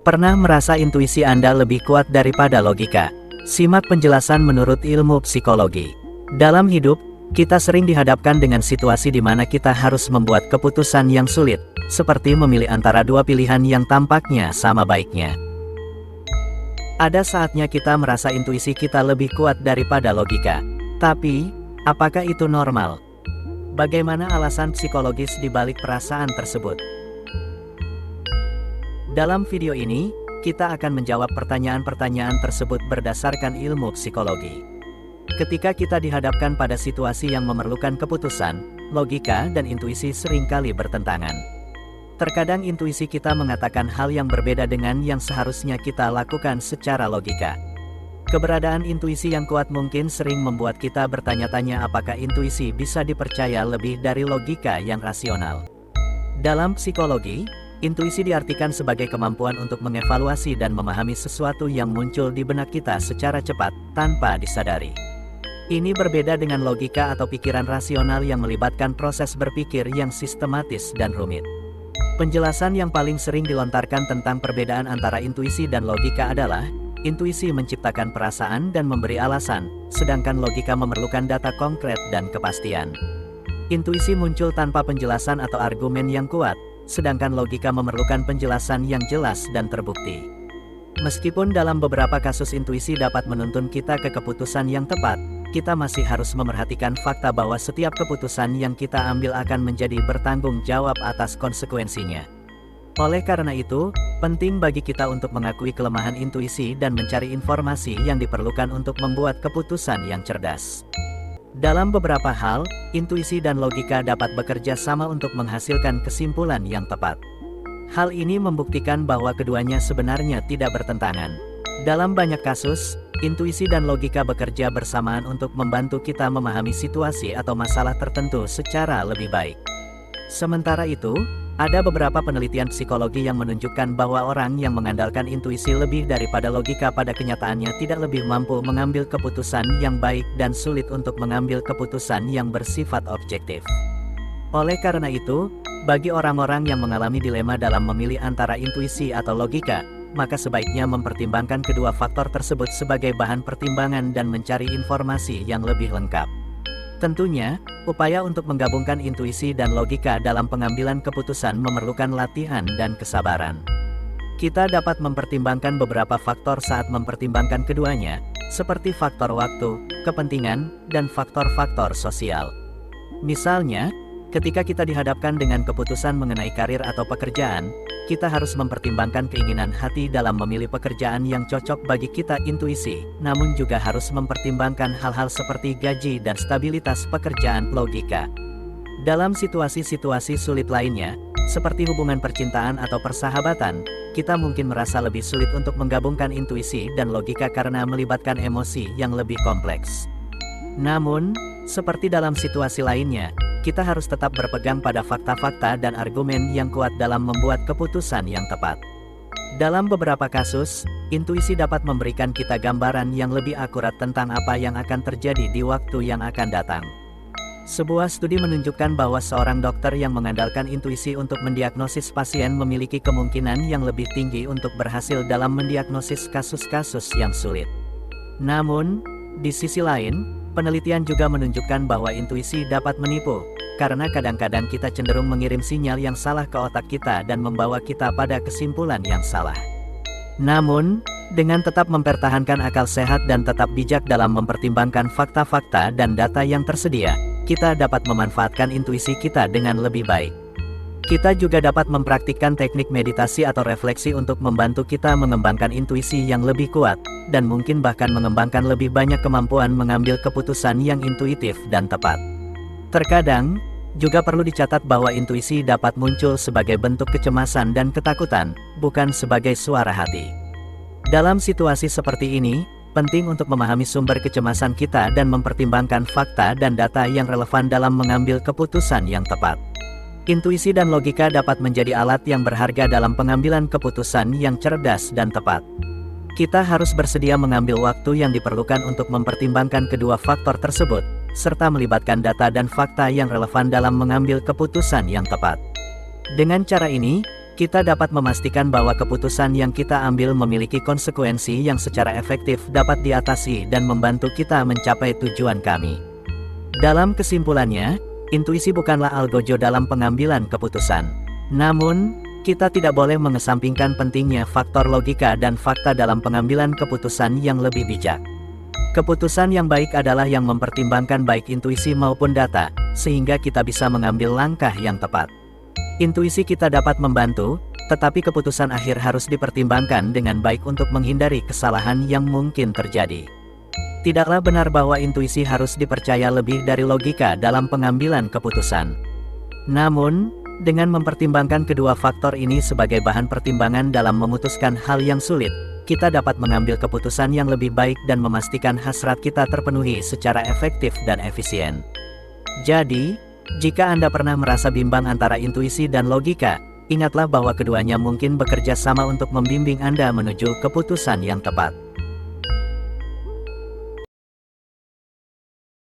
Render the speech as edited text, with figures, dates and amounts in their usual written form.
Pernah merasa intuisi Anda lebih kuat daripada logika? Simak penjelasan menurut ilmu psikologi. Dalam hidup, kita sering dihadapkan dengan situasi di mana kita harus membuat keputusan yang sulit, seperti memilih antara dua pilihan yang tampaknya sama baiknya. Ada saatnya kita merasa intuisi kita lebih kuat daripada logika. Tapi, apakah itu normal? Bagaimana alasan psikologis di balik perasaan tersebut? Dalam video ini, kita akan menjawab pertanyaan-pertanyaan tersebut berdasarkan ilmu psikologi. Ketika kita dihadapkan pada situasi yang memerlukan keputusan, logika dan intuisi seringkali bertentangan. Terkadang intuisi kita mengatakan hal yang berbeda dengan yang seharusnya kita lakukan secara logika. Keberadaan intuisi yang kuat mungkin sering membuat kita bertanya-tanya apakah intuisi bisa dipercaya lebih dari logika yang rasional. Dalam psikologi, intuisi diartikan sebagai kemampuan untuk mengevaluasi dan memahami sesuatu yang muncul di benak kita secara cepat, tanpa disadari. Ini berbeda dengan logika atau pikiran rasional yang melibatkan proses berpikir yang sistematis dan rumit. Penjelasan yang paling sering dilontarkan tentang perbedaan antara intuisi dan logika adalah, intuisi menciptakan perasaan dan memberi alasan, sedangkan logika memerlukan data konkret dan kepastian. Intuisi muncul tanpa penjelasan atau argumen yang kuat, sedangkan logika memerlukan penjelasan yang jelas dan terbukti. Meskipun dalam beberapa kasus intuisi dapat menuntun kita ke keputusan yang tepat, kita masih harus memerhatikan fakta bahwa setiap keputusan yang kita ambil akan menjadi bertanggung jawab atas konsekuensinya. Oleh karena itu, penting bagi kita untuk mengakui kelemahan intuisi dan mencari informasi yang diperlukan untuk membuat keputusan yang cerdas. Dalam beberapa hal, intuisi dan logika dapat bekerja sama untuk menghasilkan kesimpulan yang tepat. Hal ini membuktikan bahwa keduanya sebenarnya tidak bertentangan. Dalam banyak kasus, intuisi dan logika bekerja bersamaan untuk membantu kita memahami situasi atau masalah tertentu secara lebih baik. Sementara itu, ada beberapa penelitian psikologi yang menunjukkan bahwa orang yang mengandalkan intuisi lebih daripada logika pada kenyataannya tidak lebih mampu mengambil keputusan yang baik dan sulit untuk mengambil keputusan yang bersifat objektif. Oleh karena itu, bagi orang-orang yang mengalami dilema dalam memilih antara intuisi atau logika, maka sebaiknya mempertimbangkan kedua faktor tersebut sebagai bahan pertimbangan dan mencari informasi yang lebih lengkap. Tentunya, upaya untuk menggabungkan intuisi dan logika dalam pengambilan keputusan memerlukan latihan dan kesabaran. Kita dapat mempertimbangkan beberapa faktor saat mempertimbangkan keduanya, seperti faktor waktu, kepentingan, dan faktor-faktor sosial. Misalnya, ketika kita dihadapkan dengan keputusan mengenai karir atau pekerjaan, kita harus mempertimbangkan keinginan hati dalam memilih pekerjaan yang cocok bagi kita intuisi, namun juga harus mempertimbangkan hal-hal seperti gaji dan stabilitas pekerjaan logika. Dalam situasi-situasi sulit lainnya, seperti hubungan percintaan atau persahabatan, kita mungkin merasa lebih sulit untuk menggabungkan intuisi dan logika karena melibatkan emosi yang lebih kompleks. Namun, seperti dalam situasi lainnya, kita harus tetap berpegang pada fakta-fakta dan argumen yang kuat dalam membuat keputusan yang tepat. Dalam beberapa kasus, intuisi dapat memberikan kita gambaran yang lebih akurat tentang apa yang akan terjadi di waktu yang akan datang. Sebuah studi menunjukkan bahwa seorang dokter yang mengandalkan intuisi untuk mendiagnosis pasien memiliki kemungkinan yang lebih tinggi untuk berhasil dalam mendiagnosis kasus-kasus yang sulit. Namun, di sisi lain, penelitian juga menunjukkan bahwa intuisi dapat menipu, karena kadang-kadang kita cenderung mengirim sinyal yang salah ke otak kita dan membawa kita pada kesimpulan yang salah. Namun, dengan tetap mempertahankan akal sehat dan tetap bijak dalam mempertimbangkan fakta-fakta dan data yang tersedia, kita dapat memanfaatkan intuisi kita dengan lebih baik. Kita juga dapat mempraktikkan teknik meditasi atau refleksi untuk membantu kita mengembangkan intuisi yang lebih kuat, dan mungkin bahkan mengembangkan lebih banyak kemampuan mengambil keputusan yang intuitif dan tepat. Terkadang, juga perlu dicatat bahwa intuisi dapat muncul sebagai bentuk kecemasan dan ketakutan, bukan sebagai suara hati. Dalam situasi seperti ini, penting untuk memahami sumber kecemasan kita dan mempertimbangkan fakta dan data yang relevan dalam mengambil keputusan yang tepat. Intuisi dan logika dapat menjadi alat yang berharga dalam pengambilan keputusan yang cerdas dan tepat. Kita harus bersedia mengambil waktu yang diperlukan untuk mempertimbangkan kedua faktor tersebut, serta melibatkan data dan fakta yang relevan dalam mengambil keputusan yang tepat. Dengan cara ini, kita dapat memastikan bahwa keputusan yang kita ambil memiliki konsekuensi yang secara efektif dapat diatasi dan membantu kita mencapai tujuan kami. Dalam kesimpulannya, intuisi bukanlah algojo dalam pengambilan keputusan. Namun, kita tidak boleh mengesampingkan pentingnya faktor logika dan fakta dalam pengambilan keputusan yang lebih bijak. Keputusan yang baik adalah yang mempertimbangkan baik intuisi maupun data, sehingga kita bisa mengambil langkah yang tepat. Intuisi kita dapat membantu, tetapi keputusan akhir harus dipertimbangkan dengan baik untuk menghindari kesalahan yang mungkin terjadi. Tidaklah benar bahwa intuisi harus dipercaya lebih dari logika dalam pengambilan keputusan. Namun, dengan mempertimbangkan kedua faktor ini sebagai bahan pertimbangan dalam memutuskan hal yang sulit, kita dapat mengambil keputusan yang lebih baik dan memastikan hasrat kita terpenuhi secara efektif dan efisien. Jadi, jika Anda pernah merasa bimbang antara intuisi dan logika, ingatlah bahwa keduanya mungkin bekerja sama untuk membimbing Anda menuju keputusan yang tepat.